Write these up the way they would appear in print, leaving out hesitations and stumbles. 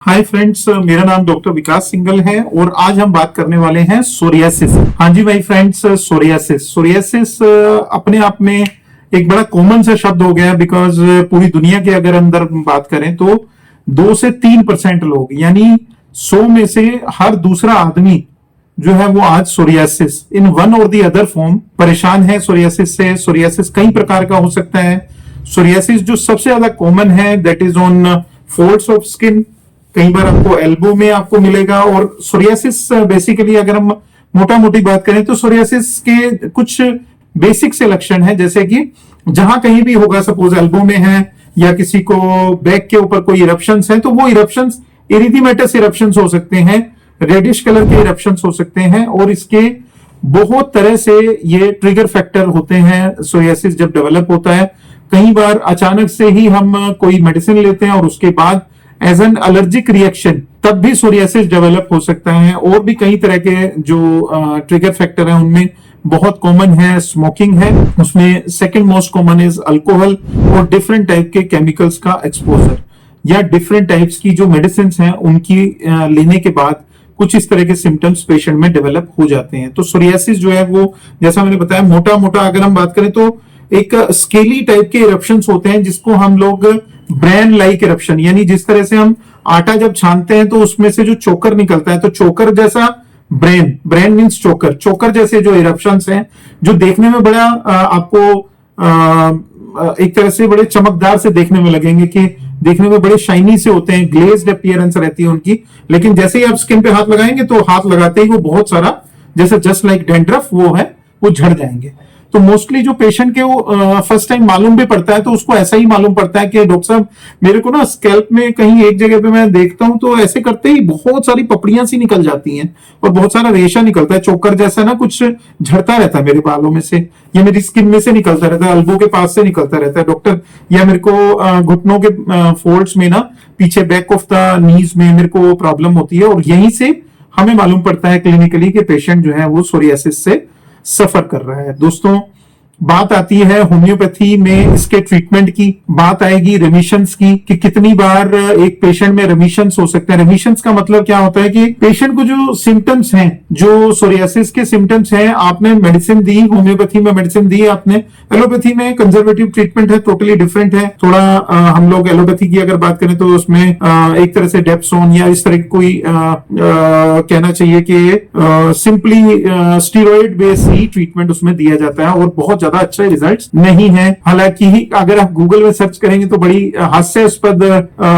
Hi friends, मेरा नाम doctor विकास सिंघल है और आज हम बात करने वाले हैं सोरियासिस। हाँ जी भाई फ्रेंड्स, सोरियासिस अपने आप में एक बड़ा कॉमन सा शब्द हो गया बिकॉज पूरी दुनिया के अगर अंदर बात करें तो 2 से 3% लोग यानी 100 में से हर दूसरा आदमी जो है वो आज सोरियासिस इन वन और दी अदर फॉर्म परेशान है सोरियासिस से। सोरियासिस कई प्रकार का हो सकता है। सोरियासिस जो सबसे ज्यादा कॉमन है that is on folds of skin, कई बार आपको एल्बो में आपको मिलेगा। और सोरियासिस बेसिकली अगर हम मोटा मोटी बात करें तो सोरियासिस के कुछ बेसिक से लक्षण है, जैसे कि जहां कहीं भी होगा, सपोज एल्बो में है या किसी को बैक के ऊपर कोई इरप्शंस है तो वो इरप्शंस इरिथमेटस इरप्शंस हो सकते हैं, रेडिश कलर के इरप्शंस हो सकते हैं। और इसके बहुत तरह से ये ट्रिगर फैक्टर होते हैं। सोरियासिस जब डेवलप होता है कई बार अचानक से ही हम कोई मेडिसिन लेते हैं और उसके बाद एज एन एलर्जिक रिएक्शन तब भी सोरियासिस डेवलप हो सकता है। और भी कई तरह के जो ट्रिगर फैक्टर हैं उनमें बहुत कॉमन है स्मोकिंग है, उसमें second most common is alcohol और डिफरेंट टाइप के केमिकल्स का एक्सपोजर या डिफरेंट टाइप्स की जो मेडिसिन हैं उनकी लेने के बाद कुछ इस तरह के सिम्टम्स पेशेंट में डेवलप हो जाते हैं। तो सोरियासिस जो है वो जैसा मैंने बताया मोटा मोटा अगर हम बात करें तो एक स्केली टाइप के इरप्शंस होते हैं जिसको हम लोग ब्रेन लाइक इरप्शन, यानी जिस तरह से हम आटा जब छानते हैं तो उसमें से जो चोकर निकलता है तो चोकर जैसा ब्रेन मींस चोकर जैसे जो इरप्शंस हैं जो देखने में बड़ा आपको एक तरह से बड़े चमकदार से देखने में लगेंगे कि देखने में बड़े शाइनी से होते हैं, ग्लेज्ड अपीयरेंस रहती है उनकी। लेकिन जैसे ही आप स्किन पे हाथ लगाएंगे तो हाथ लगाते ही वो बहुत सारा जैसे जस्ट लाइक डैंड्रफ वो है वो झड़ जाएंगे। तो मोस्टली जो पेशेंट के वो फर्स्ट टाइम मालूम भी पड़ता है तो उसको ऐसा ही मालूम पड़ता है कि डॉक्टर साहब मेरे को ना स्कैल्प में कहीं एक जगह पे मैं देखता हूं तो ऐसे करते ही बहुत सारी पपड़ियां सी निकल जाती हैं और बहुत सारा रेशा निकलता है, चोकर जैसा ना कुछ झड़ता रहता है मेरे बालों में से या मेरी स्किन में से निकलता रहता है, अल्बो के पास से निकलता रहता है डॉक्टर, या मेरे को घुटनों के फोल्ड्स में ना पीछे बैक ऑफ द नीज में मेरे को प्रॉब्लम होती है। और यहीं से हमें मालूम पड़ता है क्लिनिकली कि पेशेंट जो है वो सोरियासिस से सफर कर रहा है। दोस्तों बात आती है होम्योपैथी में इसके ट्रीटमेंट की, बात आएगी रेमिशंस की कि कितनी बार एक पेशेंट में रेमिशंस हो सकते हैं। रेमिशंस का मतलब क्या होता है कि पेशेंट को जो सिम्टम्स हैं, जो सोरियासिस के सिम्टम्स हैं, आपने मेडिसिन दी, होम्योपैथी में मेडिसिन दी आपने, एलोपैथी में कंजर्वेटिव ट्रीटमेंट है, टोटली डिफरेंट है थोड़ा। हम लोग एलोपैथी की अगर बात करें तो उसमें एक तरह से डेप्सोन या इस तरह की कोई कहना चाहिए कि सिंपली स्टीरॉइड बेस्ड ही ट्रीटमेंट उसमें दिया जाता है और बहुत ज्यादा अच्छे रिजल्ट्स नहीं है। हालांकि अगर आप गूगल में सर्च करेंगे तो बड़ी हास्यास्पद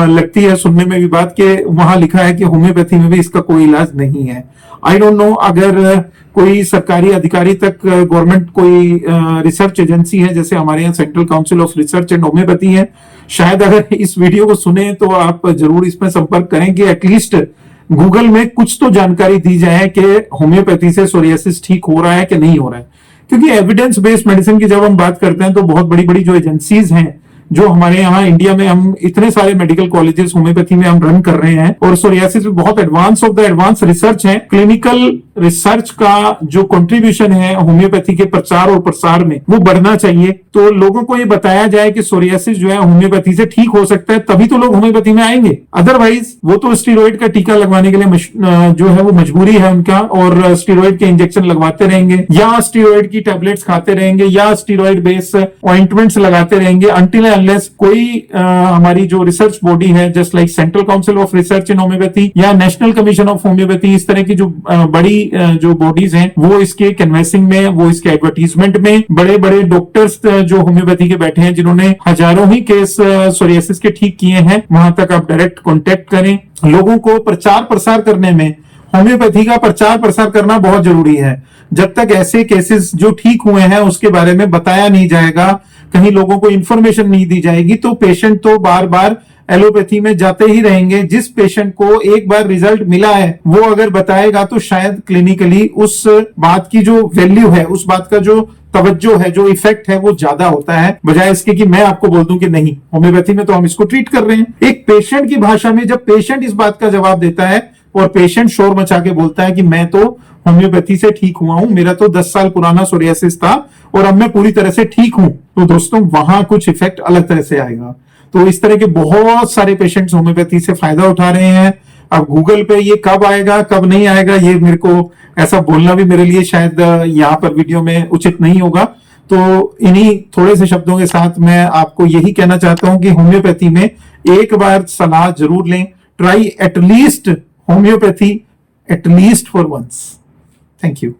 लगती है सुनने में भी बात के वहां लिखा है कि होम्योपैथी में भी इसका कोई इलाज नहीं है। आई डोंट नो अगर कोई सरकारी अधिकारी तक गवर्नमेंट कोई रिसर्च एजेंसी है जैसे हमारे यहाँ central council of research and homeopathy है, शायद अगर इस वीडियो को सुने तो आप जरूर इसमें संपर्क करें कि एटलीस्ट गूगल में कुछ तो जानकारी दी जाए कि होम्योपैथी से सोरियासिस ठीक हो रहा है कि नहीं हो रहा है। क्योंकि एविडेंस बेस्ड मेडिसिन की जब हम बात करते हैं तो बहुत बड़ी बड़ी जो एजेंसीज हैं जो हमारे यहाँ इंडिया में हम इतने सारे मेडिकल कॉलेजेस होम्योपैथी में हम रन कर रहे हैं और सोरियासिस में बहुत advance of the advance research है। क्लिनिकल रिसर्च का जो कंट्रीब्यूशन है होम्योपैथी के प्रचार और प्रसार में वो बढ़ना चाहिए। तो लोगों को ये बताया जाए कि सोरियासिस जो है होम्योपैथी से ठीक हो सकता है, तभी तो लोग होम्योपैथी में आएंगे। अदरवाइज वो तो स्टीरॉइड का टीका लगवाने के लिए जो है वो मजबूरी है उनका और स्टीरॉइड के इंजेक्शन लगवाते रहेंगे या स्टीरॉइड की टैबलेट्स खाते रहेंगे या स्टीरॉइड बेस्ड ऑइंटमेंट्स लगाते रहेंगे अनटिल अनलेस कोई हमारी जो रिसर्च बॉडी है just like central council of research in homeopathy या नेशनल कमीशन ऑफ होम्योपैथी, इस तरह की जो बड़ी जो बॉडीज हैं वो इसके कन्वेंसिंग में, वो इसके एडवर्टीजमेंट में, बड़े बड़े डॉक्टर्स जो होम्योपैथी के बैठे हैं जिन्होंने हजारों ही केस सोरियासिस के ठीक किए हैं, वहां तक आप डायरेक्ट कॉन्टेक्ट करें। लोगों को प्रचार प्रसार करने में होम्योपैथी का प्रचार प्रसार करना बहुत जरूरी है। जब तक ऐसे केसेस जो ठीक हुए हैं उसके बारे में बताया नहीं जाएगा, कहीं लोगों को इंफॉर्मेशन नहीं दी जाएगी तो पेशेंट तो बार बार एलोपैथी में जाते ही रहेंगे। जिस पेशेंट को एक बार रिजल्ट मिला है वो अगर बताएगा तो शायद क्लिनिकली उस बात की जो वैल्यू है, उस बात का जो तवज्जो है, जो इफेक्ट है वो ज्यादा होता है, बजाय इसके कि मैं आपको बोल दूं कि नहीं होम्योपैथी में तो हम इसको ट्रीट कर रहे हैं। एक पेशेंट की भाषा में जब पेशेंट इस बात का जवाब देता है और पेशेंट शोर मचा के बोलता है कि मैं तो होम्योपैथी से ठीक हुआ हूं, मेरा तो 10 साल पुराना सोरियासिस था और अब मैं पूरी तरह से ठीक हूं, तो दोस्तों वहां कुछ इफेक्ट अलग तरह से आएगा। तो इस तरह के बहुत सारे पेशेंट्स होम्योपैथी से फायदा उठा रहे हैं। अब गूगल पे ये कब आएगा कब नहीं आएगा, ये मेरे को ऐसा बोलना भी मेरे लिए शायद यहाँ पर वीडियो में उचित नहीं होगा। तो इन्हीं थोड़े से शब्दों के साथ मैं आपको यही कहना चाहता हूं कि होम्योपैथी में एक बार सलाह जरूर लें। Try at least homeopathy at least for once. Thank you.